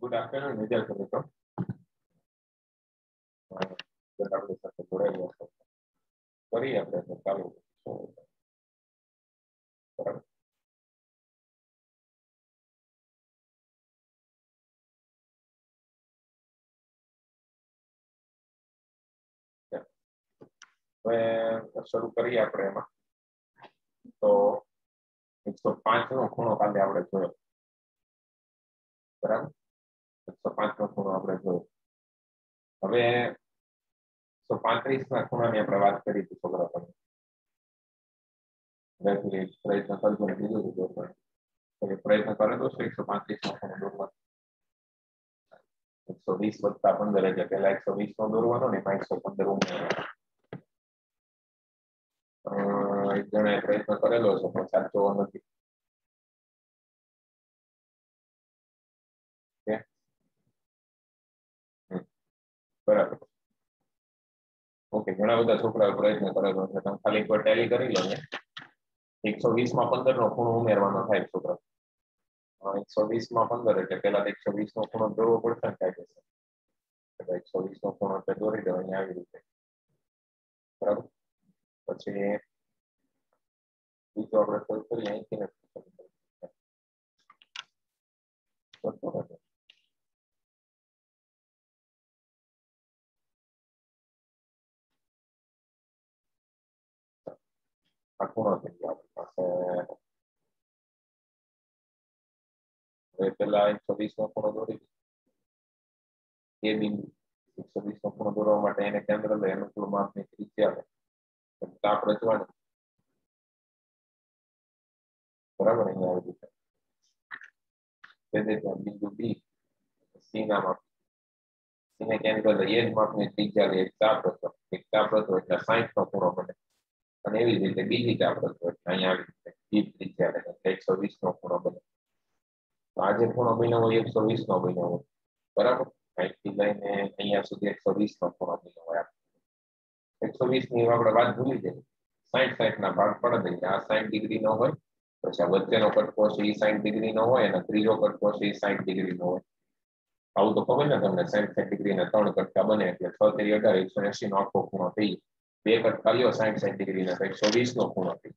Good afternoon વિદ્યાર્થી મિત્રો. આપણી સાથે જોડાઈ ગયા કરી આપણે ચાલુ બરાબર. હવે શરૂ કરીએ આપણે એમાં. તો 105 નો ખૂણો કાલે આપણે જોયો બરાબર. 105 નો ખૂણો આપણે જોયો. હવે 135 ના ખૂણાની આપણે વાત કરી હતી છોકરા તમે પ્રયત્ન કરજો ને કીધું હતું પ્રયત્ન કરેલો છે 135 નો ખૂણો દોરવાનો. 120 વત્તા 15 એટલે પેલા 120 નો દોરવાનો ને 115 ઉમેરવાનો. એક જણાએ પ્રયત્ન કરેલો છે પણ સાચો નથી. બરાબર. ઓકે, ઘણા બધા છોકરાઓ પ્રયત્ન કરેલો છે. તમે ખાલી એકવાર ટેલી કરી લો ને. 120 માં 15 નો ખૂણો ઉમેરવાનો થાય છોકરા. 120 માં 15 એટલે પેલા 120 નો ખૂણો દોરવો પડશે ને થાય છે. 120 નો ખૂણો આપણે દોરી દો અહીંયા આવી રીતે. બરાબર. પછી બીજો આપણે શરૂ કરીએ અહીંથી આ ખૂણો થઈ ગયો આપણી પાસે. હવે પેલા 120 નો ખૂણો દોરી એ બિંદુ 120 નો ખૂણો દોરવા માટે એને કેન્દ્ર લઈ અનુકૂળ માપની ત્રિજ્યા આપણે જોવાનું બરાબર. અહીંયા આવી રીતે બિંદુ બી સી ના માપ એને કેન્દ્ર લઈ એ જ માપની ત્રિજ્યા લઈ એક ચાપ હતો એટલે 60 નો ખૂણો બને. અને એવી જ રીતે બીજી ચાપ હતો એટલે અહીંયા આવી રીતે બી ત્રિજ્યા લઈ 120 નો ખૂણો બને. તો આ જે ખૂણો બન્યો હોય 120 નો બન્યો હોય બરાબર. અહીંથી લઈને અહીંયા સુધી 120 નો ખૂણો બન્યો હોય. 120 ની આપણે વાત ભૂલી જઈએ. 60 ના ભાગ પડે દઈએ. આ 60 ડિગ્રી નો હોય પછી આ વચ્ચેનો કટકો છે એ 60 ડિગ્રી નો હોય અને ત્રીજો કટકો છે એ 60 ડિગ્રી નો હોય. આવું તો ખબર ને તમને 60 ડિગ્રી ના 3 કટકા બને એટલે 6 તેરી 18 180 નો આખો ખૂણો થઈ. બે કટકા લ્યો 60 ડિગ્રી ના 120 નો ખૂણો થઈ.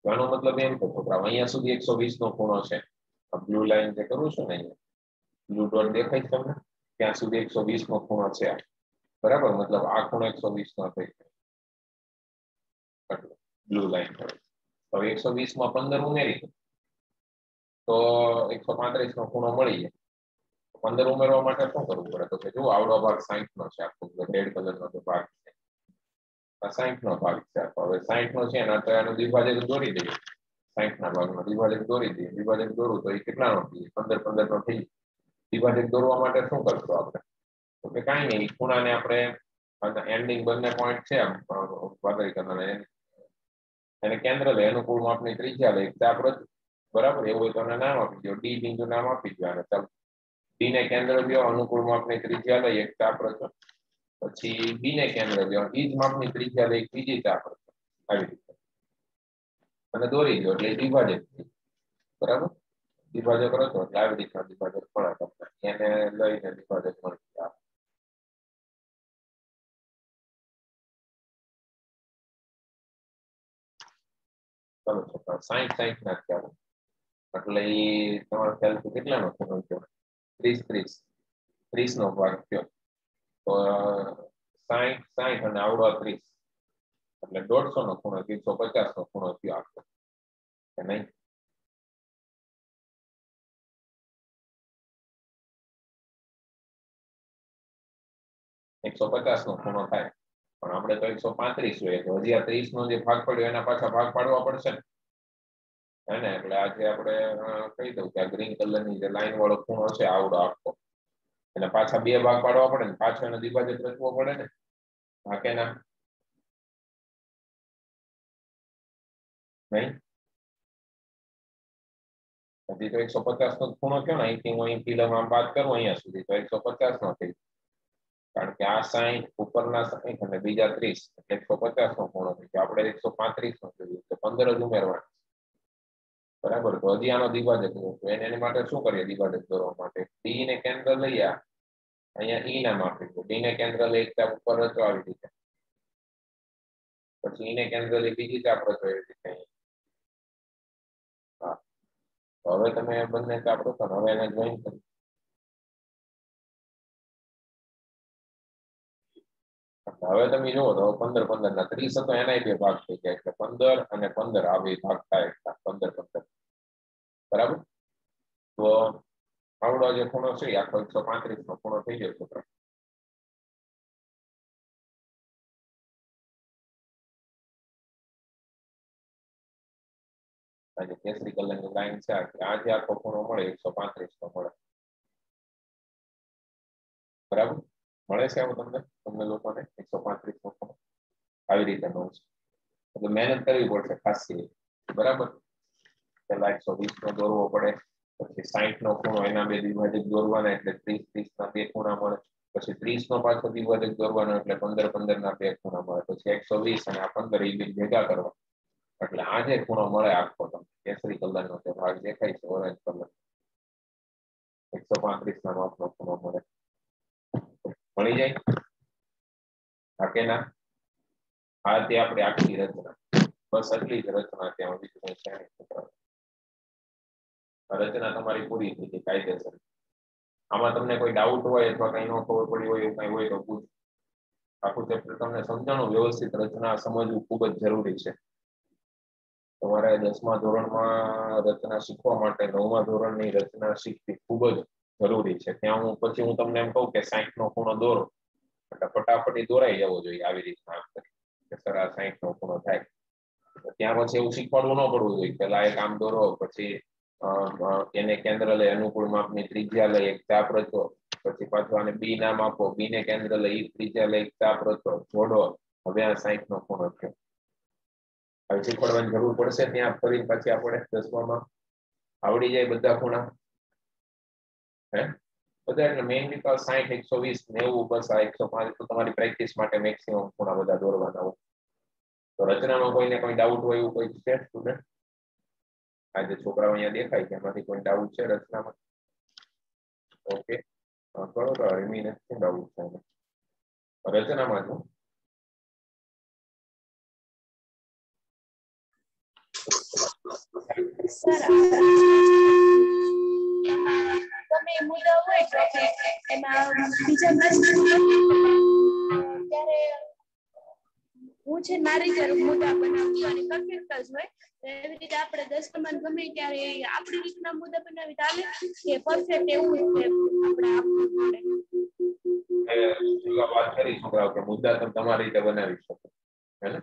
આનો મતલબ એમ કે છોકરાઓ અહીંયા સુધી 120 નો ખૂણો છે. બ્લુ લાઈન જે કરું છું ને અહીંયા બ્લુ ડોટ દેખાય છે તમને ત્યાં સુધી 120 નો ખૂણો છે બરાબર. મતલબ આ ખૂણો 120 નો થઈ બ્લુ લાઈન. હવે 120 માં 15 ઉમેરી તો 135 નો ખૂણો મળી જાય. 15 ઉમેરવા માટે શું કરવું પડે તો કે જો આવડો ભાગ 60 નો છે આખો રેડ કલર નો જે ભાગ છે આ 60 નો ભાગ છે. હવે 60 નો છે ને તો એનું વિભાજક દોરી દઈએ. 60 ના ભાગનો વિભાજક દોરી દઈએ. વિભાજક દોરું તો એ કેટલા નો થઈ 15 15 નો થઈ. વિભાજક દોરવા માટે શું કરશું આપણે તો કે કાંઈ નહીં ખૂણાને આપણે એન્ડિંગ બંને પોઈન્ટ છે વાદળી કલર એને કેન્દ્ર લઈ અનુકૂળ માપની ત્રિજ્યા લઈ ચાપ રચો બરાબર. એવું હોય તો નામ આપી દો. ડી બિંદુ નામ આપી દો અને ચાલો ડી ને કેન્દ્ર લ્યો અનુકૂળ માપની ત્રિજ્યા લઈ એક ચાપ રચો. પછી બી ને કેન્દ્ર લ્યો એ જ માપની ત્રિજ્યા લઈ બીજી ચાપ રચો આવી રીતે અને દોરી દો એટલે વિભાજક બરાબર. વિભાજક રચો એટલે આવી રીતના વિભાજક મળે તમને એને લઈને વિભાજક મળી જાય. ચાલો છોકરા 60 ના ખ્યાલ એટલે એ તમારો ખ્યાલ કેટલાનો ખૂણો થયો 30 30 નો ભાગ થયો તો 60 અને આવડો 30 એટલે 150 નો ખૂણો 350 નો ખૂણો થયો આખો કે નહીં. $150 નો ખૂણો થાય પણ આપણે તો 135 જોઈએ તો હજી આ 30 નો જે ભાગ પડ્યો એના પાછા ભાગ પાડવા પડશે ને એટલે આજે આપણે કહી દઉં કે આ ગ્રીન કલર ની જે લાઈન વાળો ખૂણો છે આવડો આખો એટલે પાછા બે ભાગ પાડવા પડે ને પાછો એનો વિભાજક રચવો પડે ને. હા કે ના નહીં. હજી તો 150 નો ખૂણો થયો ને અહીંથી હું અહીં કિલોમાં વાત કરું અહીંયા સુધી તો 150 નો થઈ કારણ કે આ 60 ઉપરના 60 અને બીજા 30 એટલે 150 નો ખૂણો થઈ ગયો. આપણે 135 નો જોઈએ તો 15 જ ઉમેરવાનું બરાબર. તો હજી આનો દ્વિભાજક તો એની માટે શું કરીએ? દ્વિભાજક દોરવા માટે ડી ને કેન્દ્ર લઈ અહીંયા ઈ નામ આપી તો ડી ને કેન્દ્ર લઈ ચાપ ઉપર રચો આવી રીતે, પછી ઈ ને કેન્દ્ર લઈ બીજી ચાપ રચો એવી રીતે. હા, તો હવે તમે બંને ચાપ રચો ને હવે એને જોઈન કરી. હવે તમે જુઓ તો 15 15 ના 30 હતો એના બે ભાગ થઈ ગયા એટલે 15 અને 15 આ બે ભાગ થાય એટલે 15 15. બરાબર. તો આવડો જે ખૂણો છે આખો 135 નો ખૂણો થઈ ગયો છોકરા. આજે કેસરી કલરની લાઈન છે આજે આખો ખૂણો મળે 135 નો મળે. બરાબર. મળે છે આવું તમને લોકોને 135 નો ખૂણો આવી રીતે મળે છે. એટલે મહેનત કરવી પડશે ખાસી. બરાબર. પેલા 120 નો દોરવો પડે, પછી 60 નો ખૂણો એના બે દ્વિભાજક દોરવાના એટલે 30 30 ના બે ખૂણા મળે, પછી 30 નો પાછો દ્વિભાજક દોરવાનો એટલે 15 15 ના બે ખૂણા મળે, પછી 120 અને આ 15 એ બે ભેગા કરવા એટલે આ જે ખૂણો મળે આખો તમને કેસરી કલરનો જે ભાગ દેખાય છે ઓરેન્જ કલર 135 ના માપનો ખૂણો મળે. મળી જાય હા કે ના? આ તે આપણે આખી રચના, બસ આટલી જ રચના ત્યાં બીજું કઈ છે. રચના તમારી પૂરી થઈ ગઈ કાયદેસર. આમાં તમને કોઈ ડાઉટ હોય અથવા કઈ ન ખબર પડી હોય એવું કઈ હોય તો પૂછ. આખું ચેપ્ટર તમને સમજાણું વ્યવસ્થિત રચના સમજવું ખૂબ જ જરૂરી છે. તમારે 10મા ધોરણમાં રચના શીખવા માટે 9મા ધોરણની રચના શીખવી ખૂબ જ જરૂરી છે. ત્યાં પછી હું તમને એમ કહું કે 60 નો ખૂણો દોરો એટલે ફટાફટી દોરાઈ જવો જોઈએ આવી રીતના કે સર આ 60 નો ખૂણો થાય. ત્યાં પછી એવું શીખવાડવું ન પડવું જોઈએ પેલા એક આમ દોરો પછી એને કેન્દ્ર લઈ અનુકૂળ માપની ત્રિજ્યા લઈ એક ચાપ રચો, પછી પાછું આને બી નામ આપો, બી ને કેન્દ્ર લઈ ત્રિજ્યા લઈ ચાપ રચો, જોડો, હવે આ 60 નો ખૂણો થયો. હવે શીખવાડવાની જરૂર પડશે ત્યાં ફરી પછી આપણે 10માં આવડી જાય બધા ખૂણા હે બધા એટલે મેઇનલી તો 60 120 90 બસ આ 105 તો તમારી પ્રેક્ટિસ માટે મેક્સિમમ ખૂણા બધા દોરવાના હોય. તો રચનામાં કોઈને કોઈ ડાઉટ હોય એવું કોઈ છે સ્ટુડન્ટ? આજે છોકરાઓ અહીંયા દેખાય છે એમાંથી કોઈ ડાઉટ છે રચનામાં? ઓકે કરો તો હરમીને શું ડાઉટ છે રચનામાં છું? તમે મુદ્દા હોય તો એમાં બીજા ત્યારે હું છે મારી રીતે મુદ્દા બનાવતી અને પરફેક્ટ જ હોય એવી રીતે આપણે 10માં ગમે ત્યારે આપણી રીતના મુદ્દા બનાવી ચાલે કે પરફેક્ટ એવું છે આપણે આપવું પડે. વાત કરી છોકરાઓ કે મુદ્દા તમે તમારી રીતે બનાવી શકો હે ને?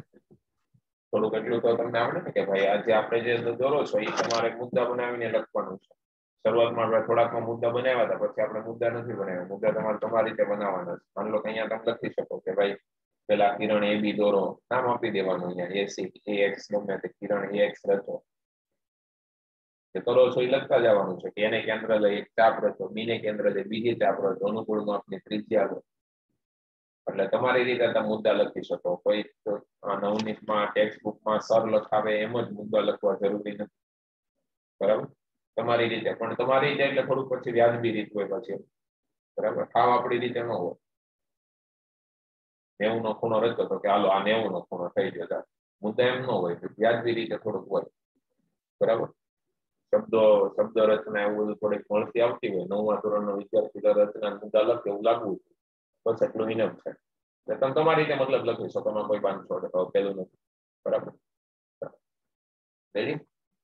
થોડુંક એટલું તો તમને આવડે ને કે ભાઈ આજે આપણે જે દોરો છો એ તમારે મુદ્દા બનાવીને લખવાનું છે. શરૂઆતમાં આપણે થોડાકમાં મુદ્દા બનાવ્યા હતા પછી આપણે મુદ્દા નથી બનાવ્યા. મુદ્દા તમારે તમારી રીતે બનાવવાના છે. માની લો કે અહીંયા તમે લખી શકો કે ભાઈ પેલા કિરણ એ બી દોરો, નામ આપી દેવાનું અહીંયા એસી એક્સ ગમે તે કિરણ એક્સ રચો કરો છો એ લખતા જવાનું છે કે એને કેન્દ્ર લઈ એક ચાપ રચો, બી ને કેન્દ્ર લઈ બીજી ચાપ રચો, અનુકૂળ માપની ત્રિજ્યા લો. એટલે તમારી રીતે તમે મુદ્દા લખી શકો. કોઈ 9મી ટેક્સ્ટ બુકમાં સર લખાવે એમ જ મુદ્દા લખવા જરૂરી નથી. બરાબર. તમારી રીતે પણ તમારી રીતે એટલે થોડુંક પછી વ્યાજબી રીત હોય પછી બરાબર. ખાવ આપણી રીતે ન હોય. 90 નો ખૂણો રચો તો કે હાલો આ 90 નો ખૂણો થઈ ગયો. મુદ્દા એમ ન હોય વ્યાજબી રીતે થોડુંક હોય. બરાબર. શબ્દ રચના એવું બધું થોડીક મળતી આવતી હોય 9મા ધોરણનો વિદ્યાર્થી રચના મુદ્દા લખે એવું લાગવું બસ એટલું ઇનફ છે. તમે તમારી રીતે મતલબ લખી શકો એમાં કોઈ બાંધછોડ પેલું નથી. બરાબર. રેડી?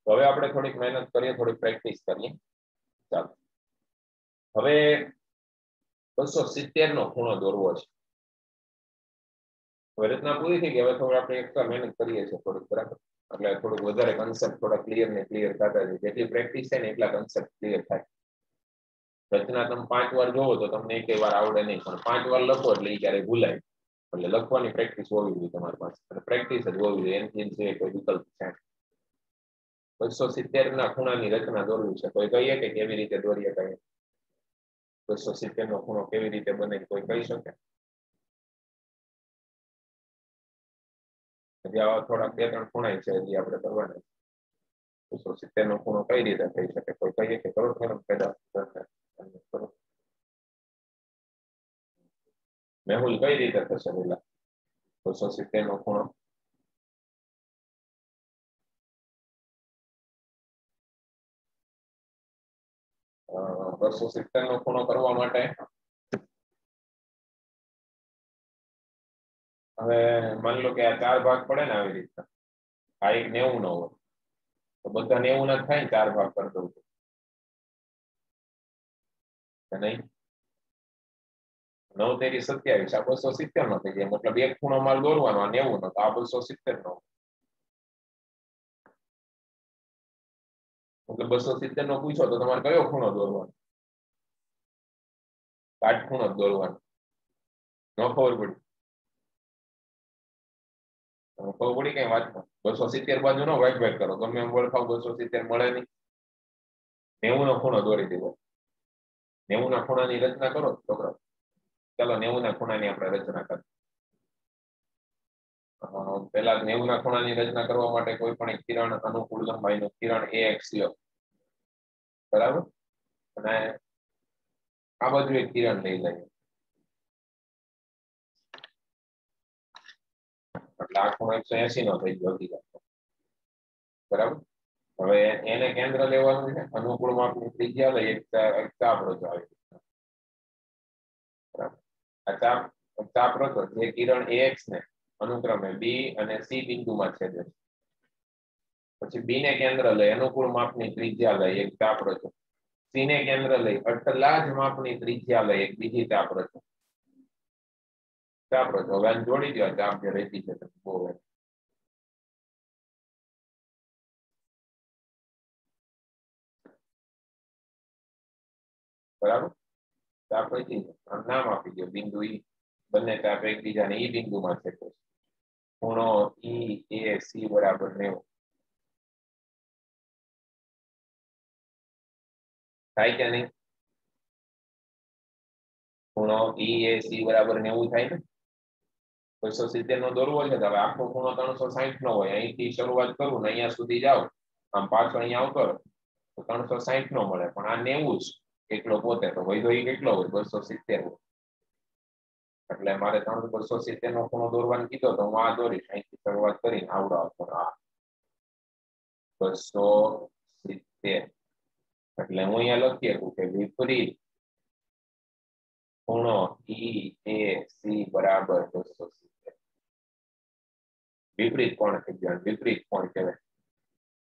હવે આપણે થોડીક મહેનત કરીએ, થોડીક પ્રેક્ટિસ કરીએ. ચાલો હવે 270 નો ખૂણો દોરવો છે. હવે રચના પૂરી થઈ ગઈ. હવે થોડી આપણે એક્સ્ટ્રા મહેનત કરીએ છીએ થોડીક. બરાબર. એટલે થોડુંક વધારે કન્સેપ્ટ થોડા ક્લિયર થતા જાય. જેટલી પ્રેક્ટિસ થાય ને એટલા કન્સેપ્ટ ક્લિયર થાય. રચના તમે 5 વાર જોવો તો તમને એક વાર આવડે નહીં, પણ 5 વાર લખો એટલે એ ક્યારેય ભૂલાય. એટલે લખવાની પ્રેક્ટિસ હોવી જોઈએ તમારી પાસે. અને પ્રેક્ટિસ જ હોવી જોઈએ. એનથી કોઈ વિકલ્પ છે 270 ના ખૂણાની રચના દોરવી છે. કોઈ કહીએ કે કેવી રીતે દોરીએ? કહીએ 270 નો ખૂણો કેવી રીતે બને કોઈ કહી શકે? હજી આવા થોડાક 2-3 ખૂણા છે હજી આપણે કરવાના. 270 નો ખૂણો કઈ રીતે થઈ શકે? કોઈ કહીએ કે કરો મેડમ પેદા કરો. મેહુલ કઈ રીતે થશે પેલા 270 નો ખૂણો? અ 270 નો ખૂણો કરવા માટે હવે માની લો કે આ 4 ભાગ પડે ને આવી રીતના, આ એક 90 નો હોય તો બધા 90 ના થાય ને 4 ભાગ કરી દઉં કે નહીં? 9 તેરી 27 આ 270 નો થઈ જાય, મતલબ એક ખૂણો માલ દોરવાનો આ 90 નો, તો આ 270 નો, મતલબ 270 નો પૂછો તો તમારે કયો ખૂણો દોરવાનો? કાટખૂણો જ દોરવાનો. ન ખબર પડી? ખબર પડી કઈ વાતમાં? 270 બાજુ નો ભાગ કરો, ગમે એમ ઓળખાવ 270 મળે નહીં. 90 નો ખૂણો દોરી દીધો. 90 ના ખૂણાની રચના કરો છોકરા. ચાલો 90 ના ખૂણાની આપણે રચના કરીએ. પેલા 90 ના ખૂણાની રચના કરવા માટે કોઈ પણ એક કિરણ અનુકૂળ લંબાઈનું કિરણ AX લ્યો, બરાબર? અને આ બાજુ એક કિરણ લઈ લઈએ, એટલે આ ખૂણો 180 નો થઈ ગયો હકીકત, બરાબર? હવે એને કેન્દ્ર લેવાનું છે, અનુકૂળ માપની ત્રિજ્યા લઈ એક ચાપ રચો આવી, બરાબર? આ ચાપ રચો જે કિરણ AX ને અનુક્રમે B અને C બિંદુમાં છેદે છે. પછી B ને કેન્દ્ર લઈ અનુકૂળ માપની ત્રિજ્યા લઈ એક ચાપ રચો. C ને કેન્દ્ર લઈ આટલા જ માપની ત્રિજ્યા લઈ એક બીજી ચાપ રચો. ચાપ રચો. હવે આને જોડી દો, ચાપ જે રેતી છે બહુ, બરાબર? ચાપ રેતી નામ આપી દો બિંદુ E. બંને ચાપ એકબીજાને E બિંદુમાં છેદે છે. ખૂણો EAC બરાબર 90 થાય કે નહીં? ખૂણો EAC બરાબર 90 થાય ને? 270 નો દોરવો છે તો હવે આખો ખૂણો 360 નો હોય, અહીંથી શરૂઆત કરું ને અહીંયા સુધી જાવ, આમ પાછો અહીંયા આવતો તો 360 નો મળે, પણ આ 90 જ એકલો પોતે, તો વૈધો એ કેટલો હોય? 270 હોય. એટલે મારે 270 નો ખૂણો દોરવાનું કીધો તો હું આ દોરીશ, અહીંથી શરૂઆત કરીને આવડો આવતો આ 270. એટલે હું અહીંયા લખી શકું કે વિપરીત ખૂણો EAC બરાબર 270. વિપરીત કોણ થઈ ગયા? વિપરીત કોણ કહેવાય,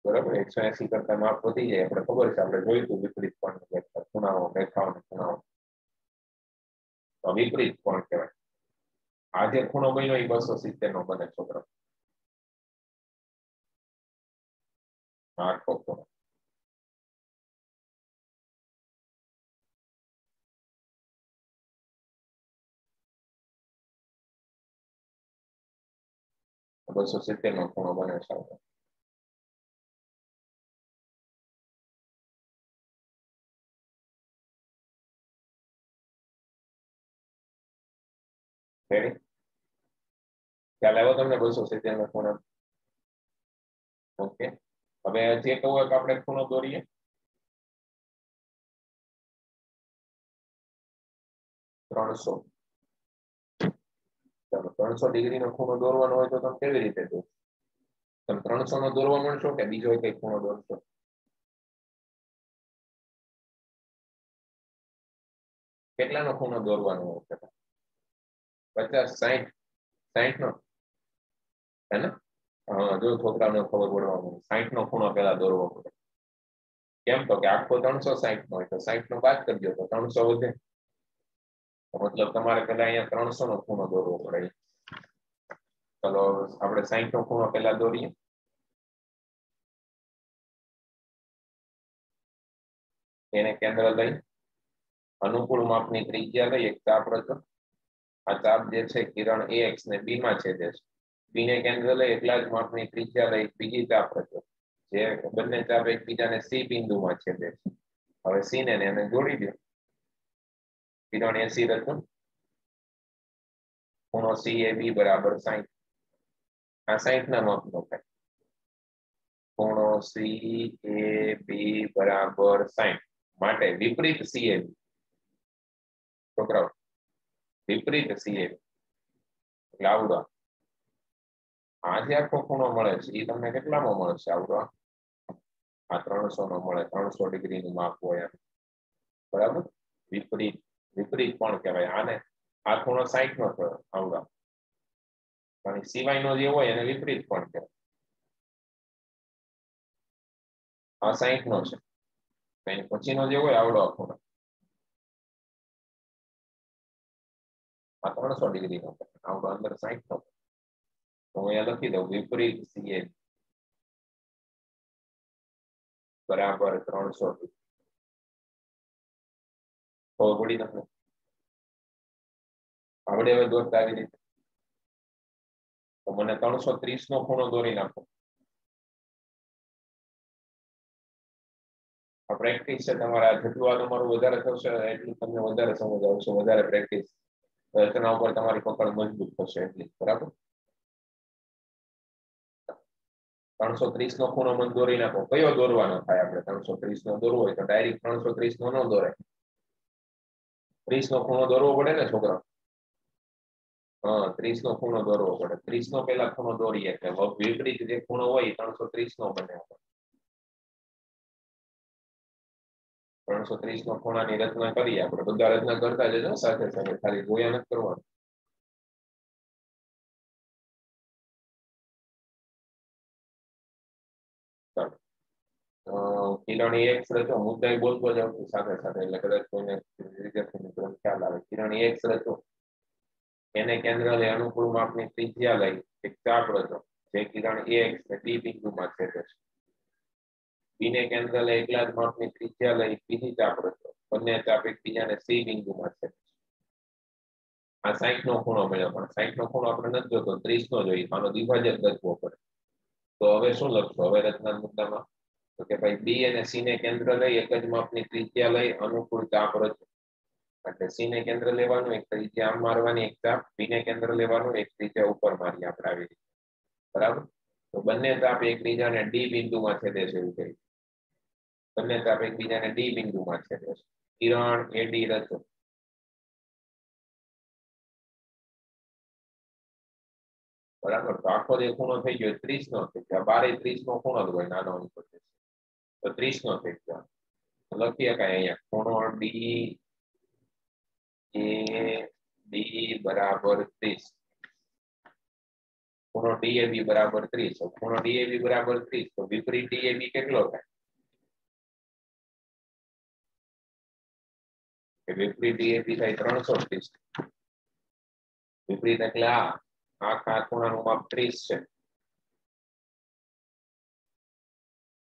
બરાબર? 180 કરતા માપ વધી જાય, આપણે ખબર છે, આપણે જોયું હતું વિપરીત કોણ ખૂણાઓ, રેખાઓ, ખૂણાઓ. તો વિપરીત કોણ કહેવાય. આ જે ખૂણો બન્યો એ 270 નો બને છોકરો, આખો ખૂણો. તો 270 નો ખૂણો બને છે. ખ્યાલ આવ્યો તમને 270 નો ખૂણો? ઓકે. હવે જે કહું કે આપણે ખૂણો દોરીએ, ચાલો 300 ડિગ્રી નો ખૂણો દોરવાનો હોય તો તમે કેવી રીતે દો? તમે 300 નો દોરવા માંડશો કે બીજો કઈ ખૂણો દોરશો? કેટલાનો ખૂણો દોરવાનો હોય? 50, 60, 60 નો, હે ને? હા, જો છોકરાને ખબર પડવા, 60 નો ખૂણો પેલા દોરવો પડે. કેમ? તો કે આખો 360 નો હોય તો 60 નો બાદ કરી દો તો 300 વધે. મતલબ તમારે પેલા અહીંયા 300 નો ખૂણો દોરવો પડે. ચલો આપણે 60 નો ખૂણો પેલા દોરીએ. એને કેન્દ્ર લઈ અનુકૂળ માપની ત્રિજ્યા લઈ એક ચાપ રચો. આ ચાપ જે છે કિરણ AX ને B માં છેદે છે. B ને કેન્દ્ર લઈ એટલા જ માપની ત્રિજ્યા લઈ બીજી ચાપ રચો, જે બંને ચાપ એકબીજાને C બિંદુમાં છેદે છે. હવે C ને એને જોડી દો, કિરણ AC રચો. ખૂણો CAB બરાબર 60. આ 60 ના માપનો થાય. ખૂણો CAB બરાબર 60 માટે વિપરીત CAB છોકરાઓ વિપરીત CAB એટલે આવડો આ જે આખો ખૂણો મળે છે એ તમને કેટલામાં મળે છે આવડો આ 300 નો મળે 300 ડિગ્રીનું માપ હોય બરાબર વિપરીત વિપરીત પણ કહેવાય આને આ ખૂણો 60 નો થયો આવડો અને સિવાયનો જે હોય એને વિપરીત પણ કહેવાય આ 60 નો છે એની પછીનો જે હોય આવડો ખૂણો આ 300 ડિગ્રીનો આવડો અંદર 60 નો તો હું અહીંયા લખી દઉં વિપરીત CAB બરાબર 300 ખબર પડી તમને આવડે હવે દોરતા આવી રીતે તો મને 330 નો ખૂણો દોરી નાખો આ પ્રેક્ટિસ છે તમારા જેટલું આ તમારું વધારે થશે એટલું તમને વધારે સમજ આવશે વધારે પ્રેક્ટિસ રચના ઉપર તમારી પકડ મજબૂત થશે એટલી બરાબર 330 નો ખૂણો મને દોરી નાખો કયો દોરવાનો થાય આપણે 330 નો દોરવો હોય તો ડાયરેક્ટ 330 નો ન દોરે 30 નો ખૂણો દોરવો પડે ને છોકરા હા 30 નો ખૂણો દોરવો પડે 30 નો પહેલા ખૂણો દોરીએ એટલે વિપરીત જે ખૂણો હોય 330 નો બને 330 નો ખૂણાની રચના કરીએ આપણે બધા રચના કરતા જજો સાથે સાથે ખાલી જોયા નથી કરવાનું કિરણી એક રચો મુદ્દા બોલતો જાવ સાથે સાથે એટલે કદાચ કોઈને ખ્યાલ આવે કિરણી એક રચો એને કેન્દ્ર લઈ અનુકૂળ માપની ત્રિજ્યા લઈ એક ચાપ રચો જે કિરણ એક ને બી બિંદુમાં છેદે છે બીને કેન્દ્ર લઈ એકલા જ માપની ત્રિજ્યા લઈ બીજી ચાપ રચો બંને ચાપ એકબીજાને સી બિંદુમાં છેદે છે આ 60 નો ખૂણો મળ્યો પણ 60 નો ખૂણો આપણે નથી જોતો 30 નો જોઈએ આનો દ્વિભાજક રચવો પડે તો હવે શું લખશો હવે રચના મુદ્દામાં તો કે ભાઈ બી અને સી ને કેન્દ્ર લઈ એક જ માપની ત્રિજ્યા લઈ અનુકૂળ ચાપ રચો એટલે સી ને કેન્દ્ર લેવાનું એક ત્રિજ્યા આમ મારવાની એક ચાપ બી ને કેન્દ્ર લેવાનું એક ત્રિજ્યા ઉપર મારી આપણે આવી રીતે બરાબર તો બંને ચાપ એકબીજાને ડી બિંદુમાં છેદે છે એવું કહી બંને ચાપ એકબીજાને ડી બિંદુમાં છેદે છે કિરણ એડી રચો બરાબર તો આખો જે ખૂણો થઈ ગયો 30 નો થઈ ગયો 12 30 નો ખૂણો જ હોય નાનો અંકો છે તો 30 નો થઈ ગયો લખીએ કઈ અહીંયા ખૂણો ડી એ બી બરાબર 30 ખૂણો ડીએબી બરાબર 30 ખૂણો ડીએબી બરાબર 30 તો વિપરીત ડીએબી કેટલો થાય વિપરીત ડીએબી થાય 330 વિપરીત એટલે આખા ખૂણાનું માપ 30 છે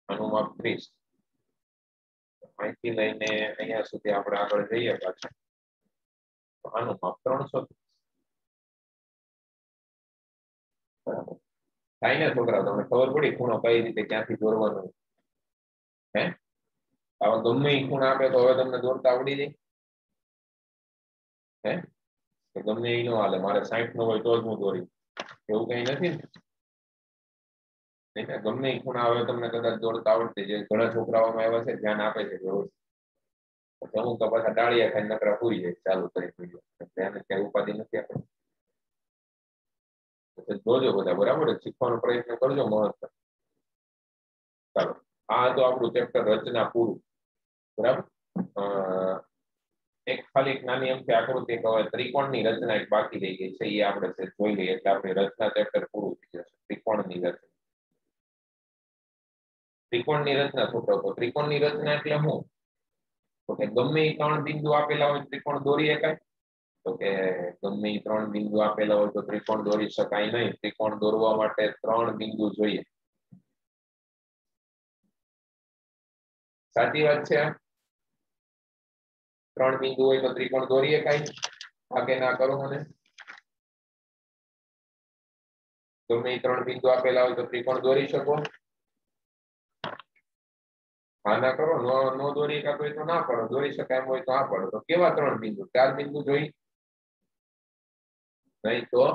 આનું માપ 30 અહીંથી લઈને અહીંયા સુધી આપણે આગળ જઈએ પાછા આનું માપ 300 બરાબર થાય ને છોકરા તમને ખબર પડી ખૂણો કઈ રીતે ક્યાંથી દોરવાનો હે આવા ગમે એ ખૂણા આપે તો હવે તમને દોરતા આવડી જાય હે ગમે એ નો હાલે મારે 60 નો હોય તો જ હું દોરી એવું કઈ નથી ને ગમે એ ખૂણા હવે તમને કદાચ દોરતા આવડતી જે ઘણા છોકરાઓમાં એવા છે ધ્યાન આપે છે વ્યવસ્થિત અમુક તો પાછા ડાળિયા ખાઈને નકરા પૂરી જાય ચાલુ કરી દીધું એને કઈ ઉપાધિ નથી આપણે જોજો બધા બરાબર શીખવાનો પ્રયત્ન કરજો મહત્વ ચાલો આ તો આપણું ચેપ્ટર રચના પૂરું બરાબર એક ખાલી નાની અમથી આકૃતિ હવે ત્રિકોણની રચના એક બાકી રહી ગઈ છે એ આપણે જોઈ લઈએ એટલે આપણે રચના ચેપ્ટર પૂરું થઈ જશે ત્રિકોણની રચના ત્રિકોણની રચના છોકરો તો ત્રિકોણની રચના એટલે શું તો કે ગમે એ 3 બિંદુ આપેલા હોય ત્રિકોણ દોરી શકાય તો કે ગમે એ 3 બિંદુ આપેલા હોય તો ત્રિકોણ દોરી શકાય નહીં ત્રિકોણ દોરવા માટે 3 બિંદુ જોઈએ સાચી વાત છે 3 બિંદુ હોય તો ત્રિકોણ દોરી શકાય આગે ના કરો મને ગમે એ 3 બિંદુ આપેલા હોય તો ત્રિકોણ દોરી શકો હા ના કરો નો દોરી શકાતો હોય તો ના પડો દોરી શકાય એમ હોય તો આ પડો તો કેવા 3 બિંદુ 4 બિંદુ જોઈ નહીં તો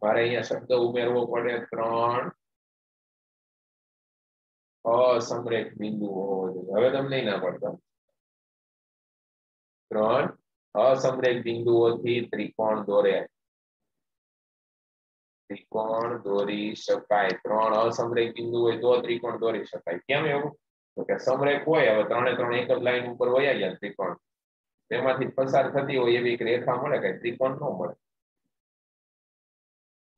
મારે અહીંયા શબ્દ ઉમેરવો પડે 3 અસમરેખ બિંદુ હોવો જોઈએ. હવે તમને ના પડતા 3 અસમરેખ બિંદુઓથી ત્રિકોણ દોરે. ત્રિકોણ દોરી શકાય. 3 અસમરેખ બિંદુ હોય તો ત્રિકોણ દોરી શકાય. કેમ એવું? તો કે સમરેખ હોય, હવે 3 3 એક જ લાઈન ઉપર વયા ગયા ત્રિકોણ, તેમાંથી પસાર થતી હોય એવી એક રેખા મળે, કે ત્રિકોણ ન મળે.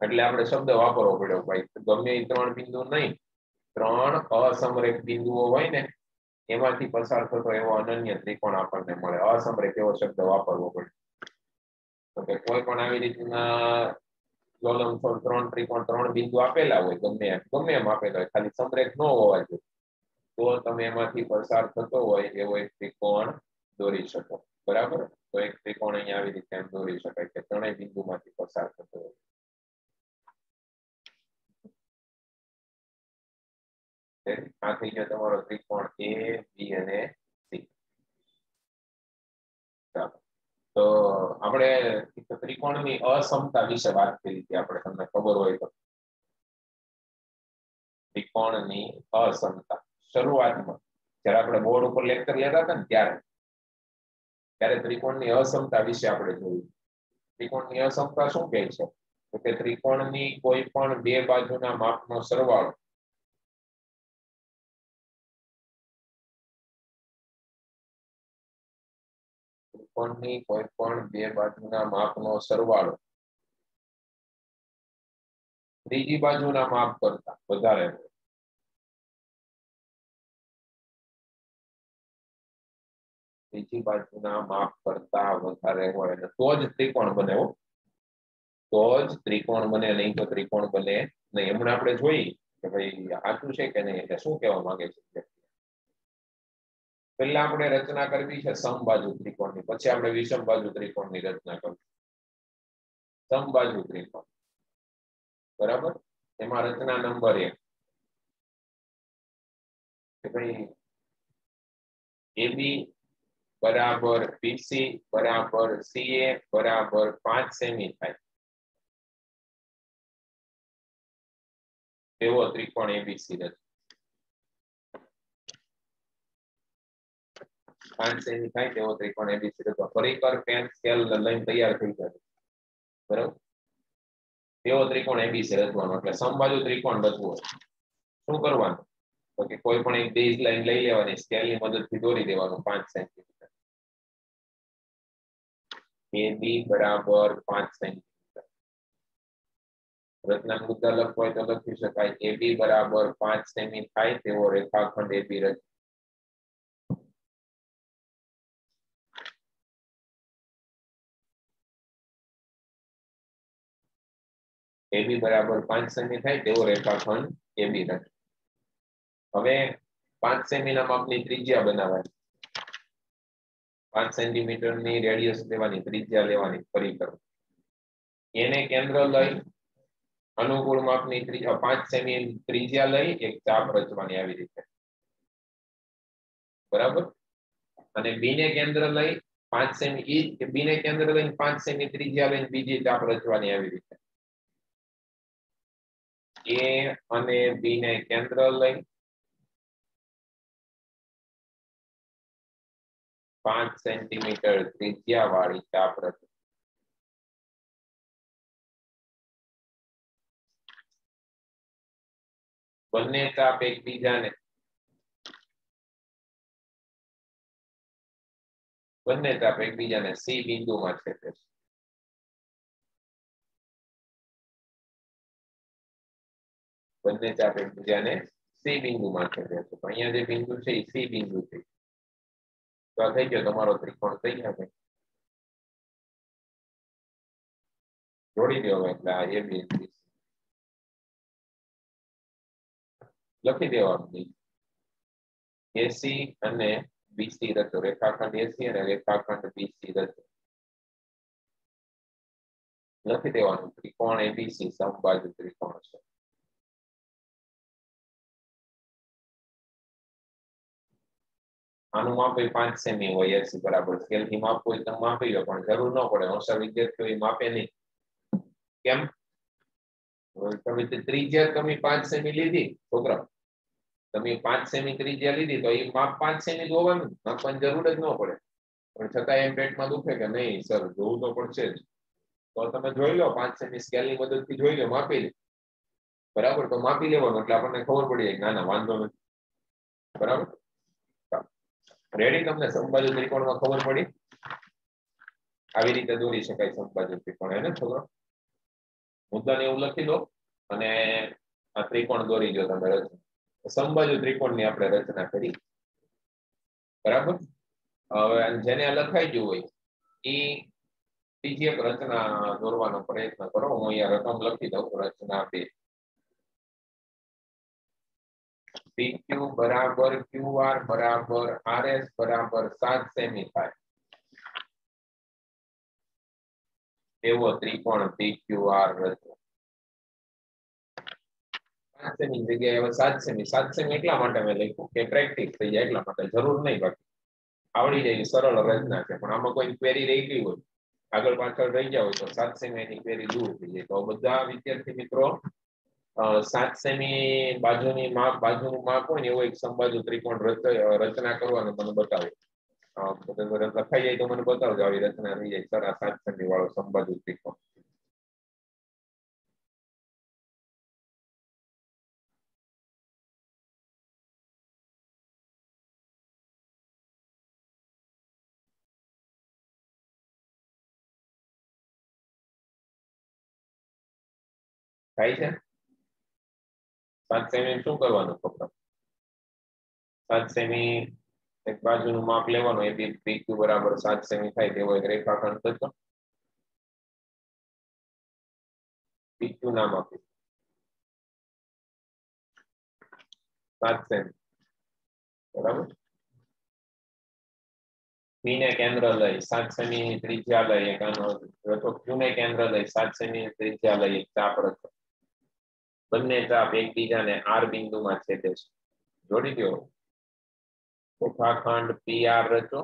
એટલે આપણે શબ્દ વાપરવો પડ્યો ભાઈ, ગમે એ 3 બિંદુ નહીં, 3 અસમરેખ બિંદુઓ હોય ને એમાંથી પસાર થતો એવો અનન્ય ત્રિકોણ આપણને મળે. અસમરેખ એવો શબ્દ વાપરવો પડે. તો કે કોઈ પણ આવી રીતના લંબચોળ 3 ત્રિકોણ 3 બિંદુ આપેલા હોય, ગમે એમ આપેલા હોય, ખાલી સમરેખ ન હોવા જોઈએ, તો તમે એમાંથી પસાર થતો હોય એવો એક ત્રિકોણ દોરી શકો. બરાબર? તો એક ત્રિકોણ અહીંયા આવી રીતે એમ દોરી શકાય કે ત્રણેય બિંદુમાંથી પસાર થતો હોય. આ થઈ ગયો તમારો ત્રિકોણ A, B અને C. ચાલો, તો આપણે ત્રિકોણની અસમતા વિશે વાત કરી હતી. આપણે તમને ખબર હોય તો ત્રિકોણની અસમતા શરૂઆતમાં જ્યારે આપણે બોર્ડ ઉપર લેક્ચર લેતા હતા ને ત્યારે ત્રિકોણની અસમતા વિશે આપણે જોયું. ત્રિકોણની અસમતા શું કહે છે? તો કે ત્રિકોણની કોઈ પણ બે બાજુના માપનો સરવાળો ત્રિકોણની કોઈ પણ બે બાજુના માપનો સરવાળો ત્રીજી બાજુના માપ કરતા વધારે હોય. ત્રીજી બાજુના માપ કરતા વધારે હોય તો જ ત્રિકોણ બને. તો જ ત્રિકોણ બને, નહીં તો ત્રિકોણ બને નહીં. હમણાં આપણે જોઈ કે ભાઈ સાચું છે કે નહીં, એટલે શું કહેવા માંગે છે. પહેલા આપણે રચના કરવી છે સમબાજુ ત્રિકોણની, પછી આપણે વિષમ બાજુ ત્રિકોણની રચના કરવી. સમબાજુ ત્રિકોણ, બરાબર? એમાં રચના નંબર 1 કે ભાઈ AB બરાબર BC બરાબર CA બરાબર 5 સેમી થાય એવો ત્રિકોણ ABC રચે. 5 સેમી થાય તેવો ત્રિકોણ ABC રચો. પરિકર, પેન, સ્કેલ લઈને તૈયાર થઈ જાય. બરાબર? તેવો ત્રિકોણ ABC રચવાનો. એટલે સમબાજુ ત્રિકોણ રચવો. શું કરવાનું? તો કે કોઈ પણ એક બેઝ લાઈન લઈ લેવાની, સ્કેલની મદદથી દોરી દેવાનું 5 સેન્ટીમીટર. AB બરાબર 5 સેન્ટીમીટર. રચના મુદ્દા લખવો હોય તો લખી શકાય AB બરાબર 5 સેમી થાય તેવો રેખાખંડ AB રચો. AB બરાબર 5 સેમી થાય તેવો રેખાખંડ AB રચો. હવે 5 સેમીના માપની ત્રિજ્યા બનાવવાની. 5 સેન્ટીમીટરની રેડિયસ લેવાની, ત્રિજ્યા લેવાની પરિકર. એને કેન્દ્ર લઈ અનુકૂળ માપની 5 સેમી ત્રિજ્યા લઈ એક ચાપ રચવાની આવી રીતે. બરાબર? અને B ને કેન્દ્ર લઈ 5 સેમી B ને કેન્દ્ર લઈને 5 સેમી ત્રિજ્યા લઈને બીજી ચાપ રચવાની આવી રીતે. A અને B ને કેન્દ્ર લઈ 5 સેન્ટીમીટર ત્રિજ્યા વાળી ચાપ રચો. બંને ચાપ એકબીજાને C બિંદુમાં છેદે છે. બંને ચાપ એકબીજાને C બિંદુમાં છેદે છે. તો અહીંયા જે બિંદુ છે એ C બિંદુ છે. તો આ થઈ ગયો તમારો ત્રિકોણ તૈયાર છે. જોડી દો એટલે આ AB લખી દેવાનું. AC અને BC રચો. રેખાખંડ AC અને રેખાખંડ BC રચો. લખી દેવાનું ત્રિકોણ ABC સમબાજુ ત્રિકોણ છે. આનું માપ 5 સેમી હોય, AC બરાબર. સ્કેલ થી માપ હોય તો માપી લો, પણ જરૂર ન પડે. હોશિયાર વિદ્યાર્થીઓ માપે નહીં. કેમ? તમે ત્રિજ્યા તમે 5 સેમી લીધી છોકરા, તમે 5 સેમી ત્રિજ્યા લીધી તો એ માપ 5 સેમી જોવાનું, નાખવાની જરૂર જ ન પડે. પણ છતાં એમ પેટમાં દુખે કે નહીં સર જોવું તો પડશે જ, તો તમે જોઈ લો 5 સેમી સ્કેલની મદદથી જોઈ લો, માપી લો. બરાબર, તો માપી લેવાનું એટલે આપણને ખબર પડી જાય ના ના વાંધો નથી. બરાબર, રેડી? તમને સમબાજુ ત્રિકોણમાં ખબર પડી? આવી રીતે દોરી શકાય સમબાજુ ત્રિકોણ, એને છોકરો મુદ્દાને એવું લખી દો અને આ ત્રિકોણ દોરી દો તમે. સમબાજુ ત્રિકોણની આપણે રચના કરી. બરાબર, હવે જેને લખાઈ ગયું હોય એ બીજી એક રચના દોરવાનો પ્રયત્ન કરો. હું અહીંયા રકમ લખી દઉં. રચના 2. PQ બરાબર QR બરાબર RS બરાબર 7 સેમી થાય એવો ત્રિકોણ PQR રચો. 5 સેમી જગ્યાએ હવે 7 સેમી. 7 સેમી એટલા માટે મેં લખ્યું કે પ્રેક્ટિસ થઈ જાય એટલા માટે, જરૂર નહીં, બાકી આવડી જાય. સરળ રચના છે, પણ આમાં કોઈ ક્વેરી રહી ગઈ હોય, આગળ પાછળ રહી ગયા હોય તો 7 સેમી ની ક્વેરી દૂર થઈ જાય. તો બધા વિદ્યાર્થી મિત્રો 7 સેમી બાજુનું માપ હોય ને એવો એક સમબાજુ ત્રિકોણ રચના કરવાનું મને બતાવો. લખાઈ જાય તો મને બતાવજો, આવી રચના થઈ જાય સર આ 7 સેમી વાળો સમબાજુ ત્રિકોણ. થાય છે? 7 સેમી શું કરવાનું ફક્ત? 7 સેમી એક બાજુનું માપ લેવાનું, એ PQ બરાબર 7 સેમી થાય તેવો એક રેખાખંડ થતો. PQ નામ આપ્યું 7 સેમી. બરાબર, P ને કેન્દ્ર લઈ 7 સેમી ત્રિજ્યા લઈ એક આનો રચો. Q ને કેન્દ્ર લઈ 7 સેમી ત્રિજ્યા લઈ એક ચાપ રચો. બંને ચાપ એકબીજાને R બિંદુમાં છેદે છે. જોડી દો. રેખાખંડ PR રચો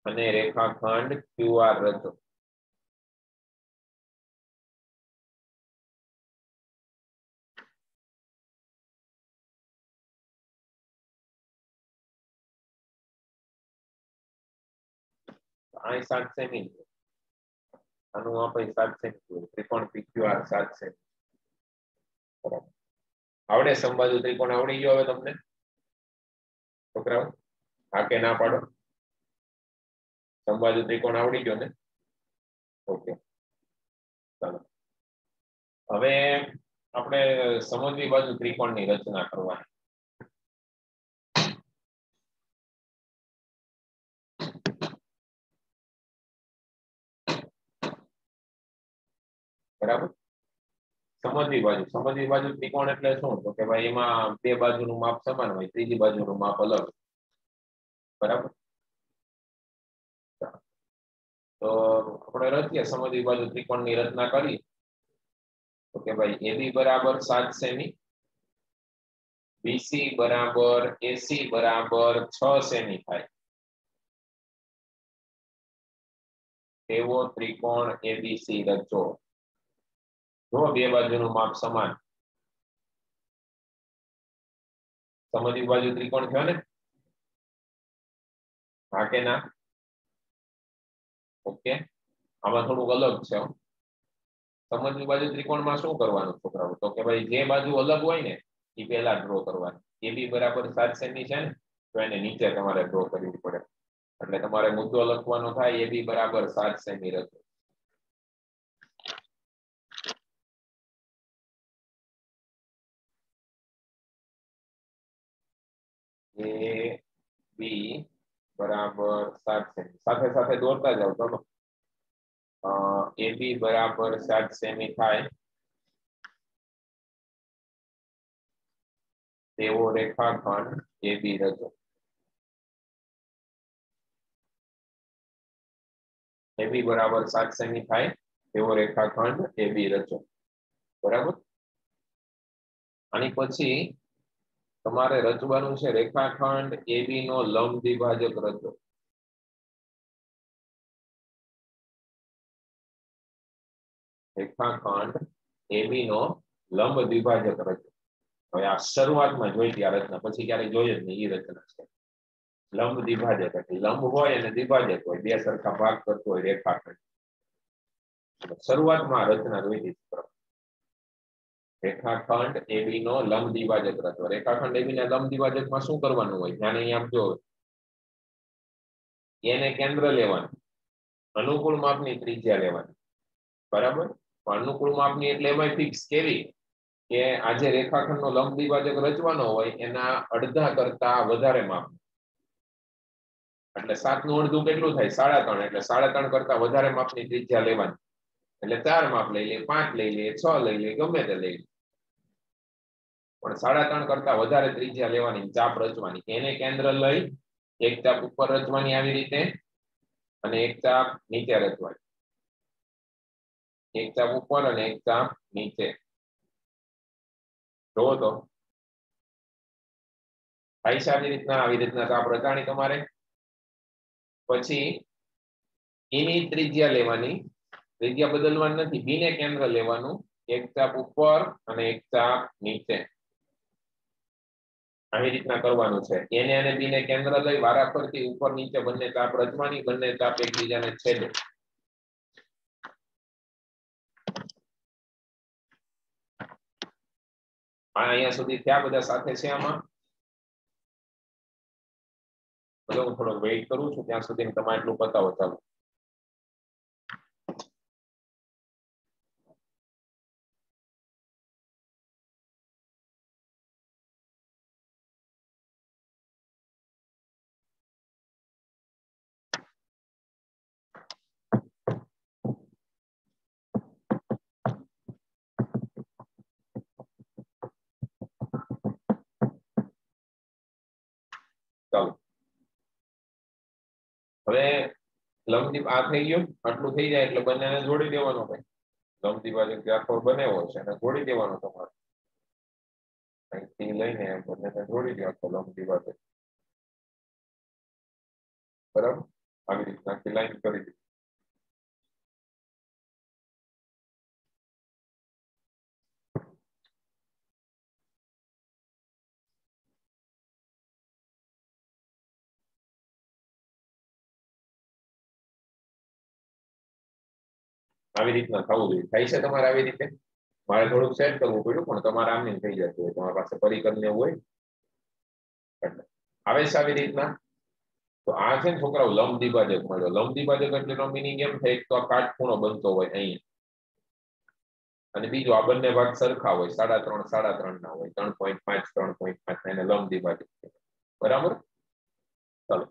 અને રેખાખંડ QR રચો. આ 7 સેમી, આનું આપણે 7 સેમી ત્રિકોણ PQR 7 સેમી. બરાબર, આવડે સમબાજુ ત્રિકોણ? આવડી ગયો હવે તમને છોકરાઓ? હા કે ના પાડો? સમબાજુ ત્રિકોણ આવડી ગયો ને? ઓકે, ચાલો હવે આપણે સમજવી બાજુ ત્રિકોણની રચના કરવાની. બરાબર, સમજવી બાજુ ત્રિકોણ એટલે શું? તો કે ભાઈ એમાં બે બાજુનું માપ સમાન હોય, ત્રીજી બાજુનું માપ અલગ. બરાબર, તો આપણે રચીએ સમજવી બાજુ ત્રિકોણની રચના કરી. તો કે ભાઈ AB બરાબર 7 સેમી, BC બરાબર AC બરાબર 6 સેમી થાય એવો ત્રિકોણ ABC રચો. જો બે બાજુનું માપ સમાન, સમજવી બાજુ ત્રિકોણ થયો ને? હા કે ના? ઓકે, આમાં થોડુંક અલગ છે. સમજવી બાજુ ત્રિકોણમાં શું કરવાનું છોકરાઓ? તો કે ભાઈ જે બાજુ અલગ હોય ને એ પહેલા ડ્રો કરવાની. AB બરાબર 7 સેમી છે ને, તો એને નીચે તમારે ડ્રો કરવી પડે. એટલે તમારે મુદ્દો લખવાનો થાય AB બરાબર 7 સેમી રચો. AB બરાબર 7 સેમી. સાથે સાથે દોરતા જાવ. ચલો, AB બરાબર 7 સેમી થાય તેવો રેખાખંડ AB રચો. AB બરાબર 7 સેમી થાય તેવો રેખાખંડ AB રચો. બરાબર, આની પછી તમારે રચવાનું છે રેખાખંડ AB નો લંબ દ્વિભાજક રચો. રેખાખંડ AB નો લંબ દ્વિભાજક રચો. હવે આ શરૂઆતમાં જોઈતી આ રચના, પછી ક્યારેય જોઈએ જ નહીં. એ રચના છે લંબ દ્વિભાજક. એટલે લંબ હોય અને દ્વિભાજક હોય, બે સરખા ભાગ કરતો હોય રેખાખંડ. શરૂઆતમાં રચના જોઈતી. રેખાખંડ AB નો લંબ દ્વિભાજક રચો. રેખાખંડ AB ના લંબ દ્વિભાજકમાં શું કરવાનું હોય? ધ્યાન અહીંયા આપજો. એને કેન્દ્ર લેવાનું, અનુકૂળ માપની ત્રિજ્યા લેવાની. બરાબર? અનુકૂળ માપની એટલે એમાં ફિક્સ કેવી કે આ જે રેખાખંડનો લંબ દ્વિભાજક રચવાનો હોય એના અડધા કરતા વધારે માપ. એટલે 7 નું અડધું કેટલું થાય? 3.5. એટલે 3.5 કરતા વધારે માપની ત્રિજ્યા લેવાની. એટલે 4 માપ લઈ લે, 5 લઈ લે, 6 લઈ લે, ગમે તે લઈ લે. પણ 3.5 કરતા વધારે ત્રિજ્યા લેવાની, ચાપ રચવાની. એને કેન્દ્ર લઈ એક ચાપ ઉપર રચવાની આવી રીતે, અને એક ચાપ નીચે રચવાની. એક ચાપ ઉપર અને એક ચાપ નીચે. જોવો તો થાય છે આવી રીતના ચાપ રચાણી તમારે. પછી એની ત્રિજ્યા લેવાની, ત્રિજ્યા બદલવાની નથી, બીને કેન્દ્ર લેવાનું. એક ચાપ ઉપર અને એક ચાપ નીચે. આવી રીતના કરવાનું છે. એને અને બીને કેન્દ્ર લઈ વારાફરતી ઉપર નીચે બંને ચાપ રચવાની. બંને ચાપ એકબીજાને છેદે. અહીંયા સુધી થયા બધા સાથે છે. આમાં હું થોડો વેઇટ કરું છું ત્યાં સુધી તમારે એટલું પતાવો. ચાલો. ચાલો હવે લંબદીપ આ થઈ ગયું. આટલું થઈ જાય એટલે બંનેને જોડી દેવાનો. ભાઈ લંબ દ્વિભાજક જે આખો બનાવ્યો છે એને જોડી દેવાનો તમારે. અહીંથી લઈને બંનેને જોડી દો આખો લંબ દ્વિભાજક. બરાબર? આવી રીતના લાઈન કરી દો. આવી રીતના થવું જોઈએ. થાય છે તમારે આવી રીતે? મારે થોડુંક સેટ કરવું પડ્યું, પણ તમારે આમ નહીં થઈ જતું હોય. તમારી પાસે પરિકર ને હોય એટલે આવે છે આવી રીતના. તો આ છે ને છોકરાઓ લંબ દ્વિભાજક મળ્યો. લંબ દ્વિભાજક એટલે મિનિંગ એમ થાય તો આ કાટખૂણો બનતો હોય અહીં, અને બીજું આ બંને ભાગ સરખા હોય, 3.5 ના હોય, 3.5 3.5. એને લંબ દ્વિભાજક. બરાબર? ચાલો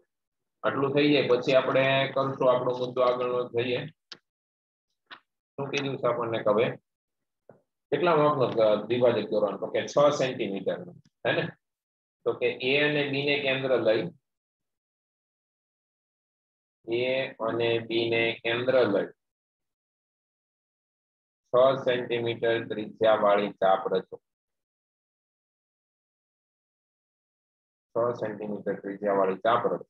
આટલું થઈ જાય પછી આપણે કરશું આપણો મુદ્દો આગળ જઈએ. શું કીધું છે આપણને ખબર? કેટલા માપનો દ્વિભાજક દોરવાનો? તો કે 6 સેન્ટીમીટર નો, હે ને? તો કે એ અને બી ને કેન્દ્ર લઈ, એ અને બી ને કેન્દ્ર લઈ 6 સેન્ટીમીટર ત્રિજ્યા વાળી ચાપ રચો. 6 સેન્ટીમીટર ત્રિજ્યા વાળી ચાપ રચો.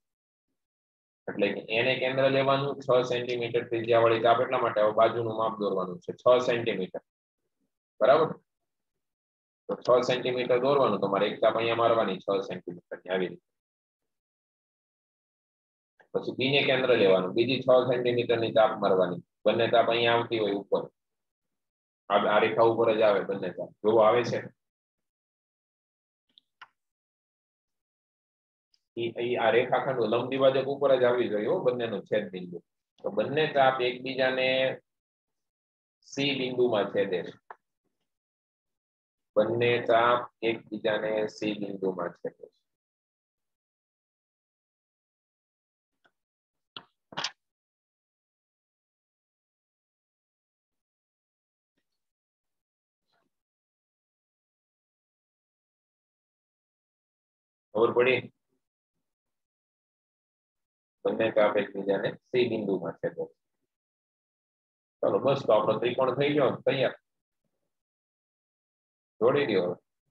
એટલે કે એને કેન્દ્ર લેવાનું. 6 સેન્ટીમીટર ત્રિજ્યા વાળી ચાપ એટલા માટે બાજુનું માપ દોરવાનું છે 6 સેન્ટીમીટર. બરાબર? તો 6 સેન્ટીમીટર દોરવાનું તમારે. એક ચાપ અહીંયા મારવાની 6 સેન્ટીમીટર ની આવી રીતે. પછી બી ને કેન્દ્ર લેવાનું, બીજી 6 સેન્ટીમીટર ની ચાપ મારવાની. બંને ચાપ અહીંયા આવતી હોય ઉપર, આ રેખા ઉપર જ આવે બંને ચાપ. જોવો આવે છે? આ રેખાખંડ લંબ દ્વિભાજક ઉપર જ આવી ગયો બંનેનો છેદ બિંદુ. તો બંને ચાપ એકબીજાને સી બિંદુમાં છેદે છે. બંને ચાપ એકબીજાને સી બિંદુમાં છેદે છે. ખબર પડી? બંને ચાપ એકબીજાને સી બિંદુમાં છેદે છે. ચાલો બસ, તો આપણો ત્રિકોણ થઈ ગયો તૈયાર. જોડી દો.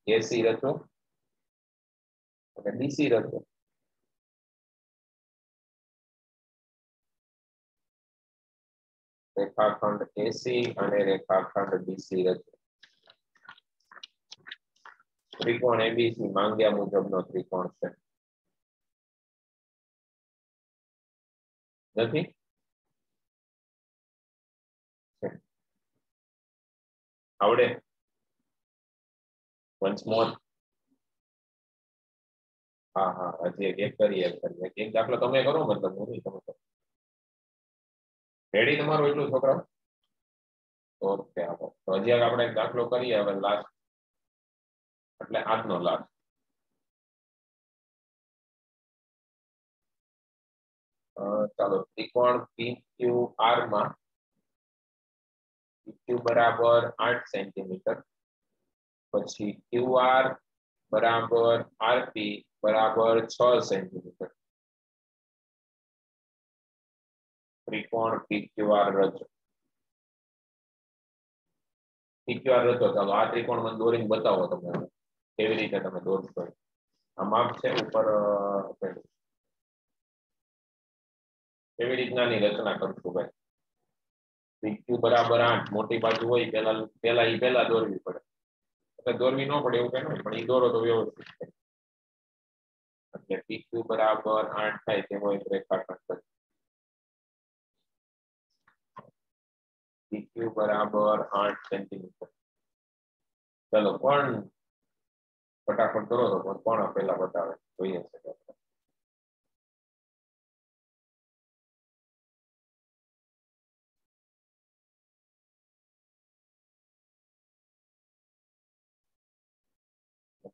એસી રચો અને બીસી રચો. રેખાખંડ એસી અને રેખાખંડ બીસી રચો. ત્રિકોણ એબીસી માંગ્યા મુજબનો ત્રિકોણ છે. નથી? આવડે? વન્સ મોર. હા હા, હજી એક કરીએ એક દાખલો તમે કરો, મતલબ હું નહીં, તમે કરો. રેડી તમારું એટલું છોકરા? ઓકે, તો હજી આપણે એક દાખલો કરીએ હવે, લાસ્ટ, એટલે આજનો લાસ્ટ. ચાલો, ત્રિકોણ PQR માં PQ બરાબર 8 સેન્ટીમીટર, પછી QR બરાબર RP બરાબર 6 સેન્ટીમીટર. ત્રિકોણ PQR રચો. PQR રચો. ચાલો આ ત્રિકોણ મને દોરીને બતાવો તમે કેવી રીતે તમે દોરશો. આ માપ છે ઉપર આપેલું. કેવી રીતનાની રચના કરશું ભાઈ? PQ બરાબર 8 મોટી બાજુ હોય પેલા દોરવી પડે. એટલે દોરવી ન પડે એવું કઈ નહીં, પણ એ દોરો તો વ્યવસ્થિત થાય. એટલે PQ બરાબર 8 થાય તેવો એક રેખાખંડ છે. PQ બરાબર 8 સેન્ટીમીટર. ચલો કોણ ફટાફટ કરો તો કોણ પેલા બતાવે જોઈએ છે.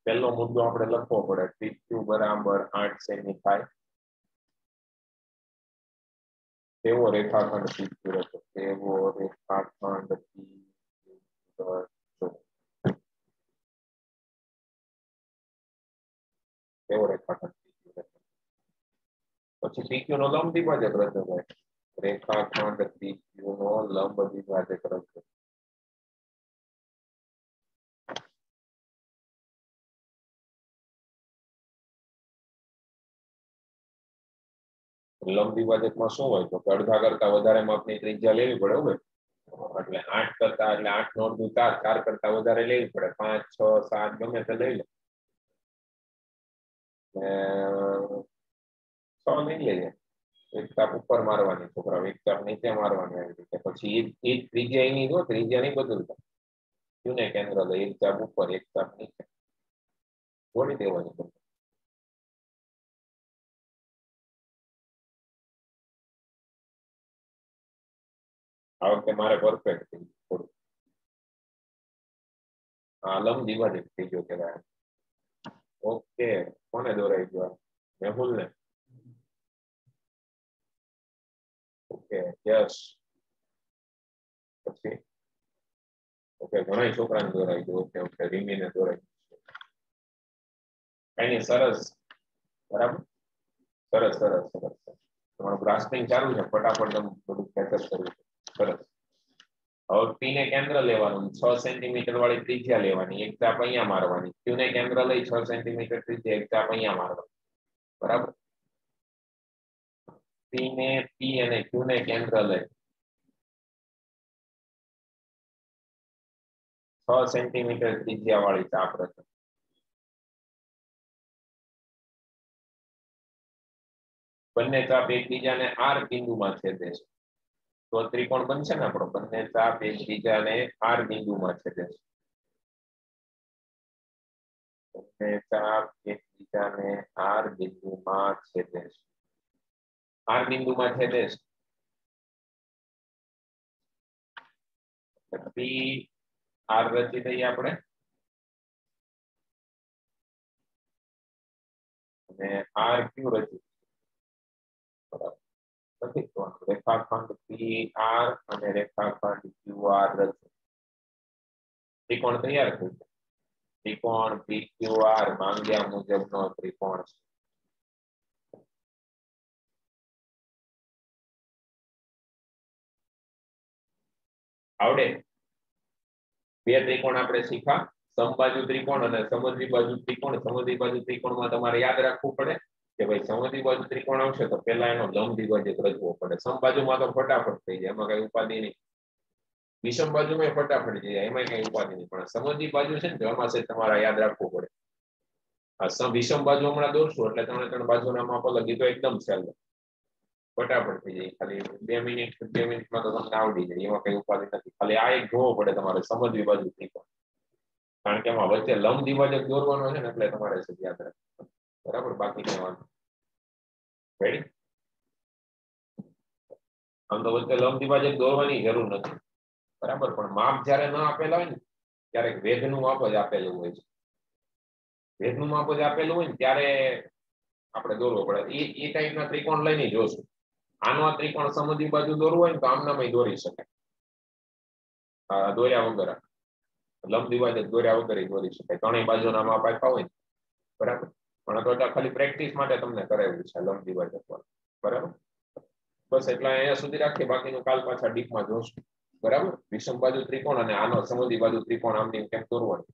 પહેલો મુદ્દો આપણે લખવો પડે. PQ બરાબર 8 સેમી થાય તેવો રેખાખંડ PQ રચો. તેવો રેખાખંડ તેવો રેખાખંડ પછી PQ નો લંબ દ્વિભાજક રચો થાય. રેખાખંડ PQ નો લંબ દ્વિભાજક રચો. લંબ દ્વિભાજકમાં શું હોય તો અડધા કરતા વધારે માપની ત્રિજ્યા લેવી પડે હોય. એટલે 8 કરતા એટલે 8 નો અડધું 4 કરતા વધારે લેવી પડે. 5 6 7 ગમે તે લઈ લે. 6 નહીં લઈએ. એક ચાપ ઉપર મારવાની છોકરા, એક ચાપ નીચે મારવાની. આવી રીતે પછી એ ત્રિજ્યા એની જો ત્રિજ્યા નહીં બદલતા. ને કેન્દ્ર લઈ એક ચાપ ઉપર એક ચાપ નીચે જોડી દેવાની. આ વખતે મારે પરફેક્ટ થઈ થોડું. આ લંબ દ્વિભાજક થઈ ગયો કહેવાય. ઓકે, કોને દોરાઈ ગયો? મેહુલ ને. Okay, yes. પછી ઓકે, ઘણા છોકરાને દોરાઈ ગયો. ઓકે ઓકે, રીમીને દોરાઈ ગયો. કઈ નહીં, સરસ. બરાબર, સરસ સરસ સરસ. તમારું ગ્રાસ્પિંગ ચાલુ છે, ફટાફટ તમે બધું કેચઅપ કરવું. સરસ. હવે P ને કેન્દ્ર લેવાનું, 6 સેન્ટીમીટર વાળી ત્રિજ્યા લેવાની, એક ચાપ અહીંયા મારવાની. Q ને કેન્દ્ર લઈ 6 સેન્ટીમીટર ત્રિજ્યા, એક ચાપ અહીંયા મારવાની. બરાબર. P અને Q ને કેન્દ્ર લઈ 6 સેન્ટીમીટર ત્રિજ્યા વાળી ચાપ રચો. બંને ચાપ એકબીજાને R બિંદુમાં છેદે છે. તો ત્રિકોણ બનશે ને આપણો. બંને ચાપ એકબીજાને R બિંદુમાં છેદે છે. બંને ચાપ એકબીજાને R બિંદુમાં છેદે છે. R બિંદુમાં છેદે છે. P R રચી દઈએ આપણે. અને R Q રચી. બરાબર. રેખાખંડ PR અને રેખાખંડ QR રચો. ત્રિકોણ તૈયાર થઈ ગયો. ત્રિકોણ PQR માંગ્યા મુજબનો ત્રિકોણ છે. આવડે? બે ત્રિકોણ આપણે શીખા. સમબાજુ ત્રિકોણ અને સમદ્વિ બાજુ ત્રિકોણ. સમદ્વિ બાજુ ત્રિકોણમાં તમારે યાદ રાખવું પડે કે ભાઈ સમદ્વિ બાજુ ત્રિકોણ આવશે તો પેલા એનો લંબ દ્વિભાજક રચવો પડે. સમબાજુમાં તો ફટાફટ થઈ જાય, એમાં કઈ ઉપાધિ નહીં. વિષમ બાજુમાં ફટાફટ થઈ જાય, એમાં કઈ ઉપાધિ નહીં. પણ સમદ્વિ બાજુ છે ને એમાં તમારે યાદ રાખવું પડે. આ વિષમ બાજુ હમણાં દોરશું એટલે ત્રણ બાજુના માપ અલગ, એ તો એકદમ સહેલું, ફટાફટ થઈ જાય, ખાલી 2 મિનિટમાં તો તમને આવડી જાય, એમાં કઈ ઉપાધિ નથી. ખાલી આ એક જોવો પડે તમારે, સમજવી બાજુ ત્રિકોણ, કારણ કે એમાં વચ્ચે લંબ દ્વિભાજક દોરવાનો છે ને, એટલે તમારે યાદ રાખવું, બરાબર. બાકી કઈ વાંધો રેડી. આમ તો વચ્ચે લંબ દ્વિભાજક દોરવાની જરૂર નથી, બરાબર, પણ માપ જ્યારે ન આપેલા હોય ને ત્યારે વેધનું માપ જ આપેલું હોય છે. વેધનું માપ જ આપેલું હોય ને ત્યારે આપણે દોરવો પડે. એ ટાઈપના ત્રિકોણ લઈને જોશું. આનો આ ત્રિકોણ સમદ્વિ બાજુ દોરવું હોય ને તો આમનામાં દોરી શકાય, દોર્યા વગર લંબ દ્વિભાજક દોર્યા વગર દોરી શકાય, ત્રણેય બાજુના માપ આપ્યા હોય ને, બરાબર. પણ તો ખાલી પ્રેક્ટિસ માટે તમને કરાવ્યું છે લંબ દ્વિભાજક વાળું, બરાબર. બસ એટલા અહીંયા સુધી રાખીએ, બાકીનું કાલ પાછા ડીપમાં જોશું, બરાબર. વિષમ બાજુ ત્રિકોણ અને આનો સમદ્વિ બાજુ ત્રિકોણ આમની કેમ દોરવાનું.